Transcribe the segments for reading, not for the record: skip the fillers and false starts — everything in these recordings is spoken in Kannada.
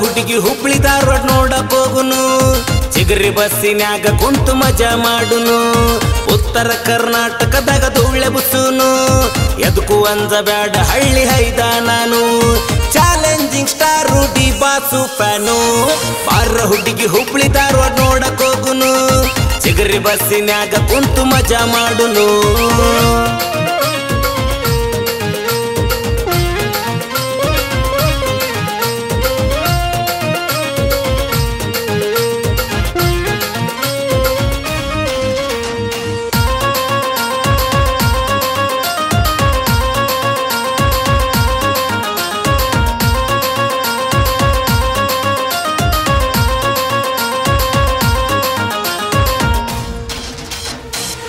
ಹುಡುಗಿ ಹುಬ್ಳಿ ಧಾರವಾಡ ನೋಡಕ್ ಹೋಗುನು ಚಿಗರಿ ಬಸ್ಸಿನ್ಯಾಗ ಕುಂತು ಮಜಾ ಮಾಡುನು ಉತ್ತರ ಕರ್ನಾಟಕದಾಗ ಧೂಳೆ ಬುಸುನು ಎದಕ್ಕೂ ಅಂಜಬ್ಯಾಡ ಹಳ್ಳಿ ಹೈದ ನಾನು challenging star D boss fan ಬಾರ ಹುಡುಗಿ ಹುಬ್ಳಿ ಧಾರವಾಡ ನೋಡಕ್ ಹೋಗುನು ಚಿಗರಿ ಬಸ್ಸಿನ್ಯಾಗ ಕುಂತು ಮಜಾ ಮಾಡುನು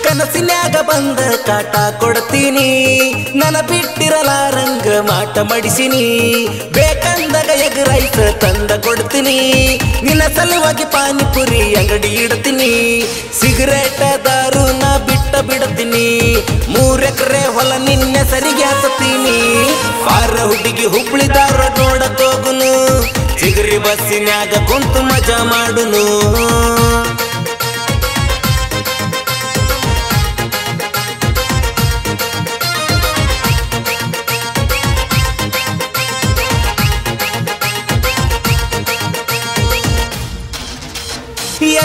ಕನಸಿನ್ಯಾಗ ಬಂದ ಕಾಟ ಕೊಡ್ತೀನಿ ನನ್ನ ಬಿಟ್ಟಿರಲಾರಂಗ ಮಾಟ ಮಡಿಸಿನಿ ಬೇಕಂದಾಗ ಎಗ್ ರೈಸ್ ತಂದ ಕೊಡ್ತೀನಿ ನಿನ್ನ ಸಲುವಾಗಿ ಪಾನಿಪುರಿ ಅಂಗಡಿ ಇಡ್ತೀನಿ ಸಿಗರೇಟ ದಾರು ನಾ ಬಿಡ್ತೀನಿ 3 ಎಕರೆ ಹೊಲ ನಿನ್ನೆ ಸರಿಗೆ ಹಾಕ್ತೀನಿ ಬಾರ ಹುಡುಗಿ ಹುಬ್ಳಿ ಧಾರವಾಡ ನೋಡಕ್ ಹೋಗುನು ಚಿಗರಿ ಬಸ್ಸಿನ್ಯಾಗ ಕುಂತು ಮಜಾ ಮಾಡುನು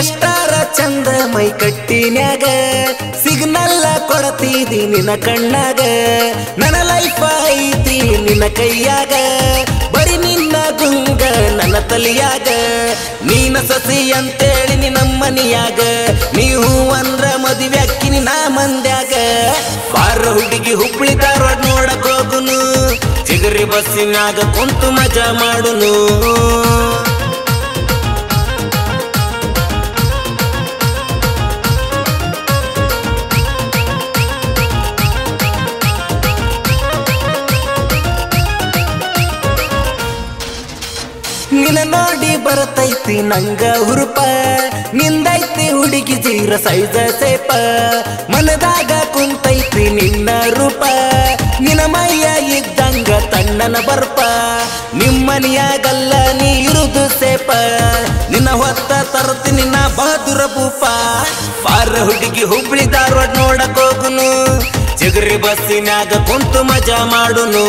ಎಷ್ಟಾರ ಚಂದ ಮೈ ಕಟ್ಟಿನ್ಯಾಗ ಸಿಗ್ನಲ್ಲ ಕೊಡತೀದಿ ನಿನ್ನ ಕಣ್ಣಾಗ ನನ್ನ ಲೈಫ್ ಐತಿ ನಿನ್ನ ಕೈಯಾಗ ಬರೀ ನಿನ್ನ ಗುಂಗ ನನ್ನ ತಲಿಯಾಗ ನೀನ ಸಸಿ ಅಂತೇಳಿ ನಮ್ಮನಿಯಾಗ ನೀವು ಅಂದ್ರ ಮದುವೆ ಅಕ್ಕಿನಿ ನಾ ಮಂದ್ಯಾಗ ಬಾರ ಹುಡುಗಿ ಹುಬ್ಳಿ ಧಾರವಾಡ ನೋಡಕ್ ಹೋಗುನು ಚಿಗರಿ ಬಸ್ಸಿನಾಗ ಕುಂತು ಮಜಾ ಮಾಡುನು ನಿನ್ನ ನೋಡಿ ಬರತೈತಿ ನಂಗ ಹುರುಪ ನಿಂದೈತಿ ಹುಡುಗಿ ಜೀರ ಸೈಜ ಸೇಪ ಮನದಾಗ ಕುಂತೈತಿ ನಿನ್ನ ರೂಪ ನಿನ್ನ ಮೈಯ ಇದ್ದಂಗ ತಣ್ಣನ ಬರ್ಪ ನಿಮ್ಮನಿಯಾಗಲ್ಲ ನೀ ಇರುದು ಸೇಪ ನಿನ್ನ ಹೊತ್ತ ತರ್ತೀನಿ ನಾ ಬಹದ್ದೂರ ಭೂಪ ಬಾರ ಹುಡುಗಿ ಹುಬ್ಳಿ ಧಾರವಾಡ ನೋಡಕ್ ಹೋಗುನು ಚಿಗರಿ ಬಸ್ಸಿನ್ಯಾಗ ಕುಂತು ಮಜಾ ಮಾಡುನು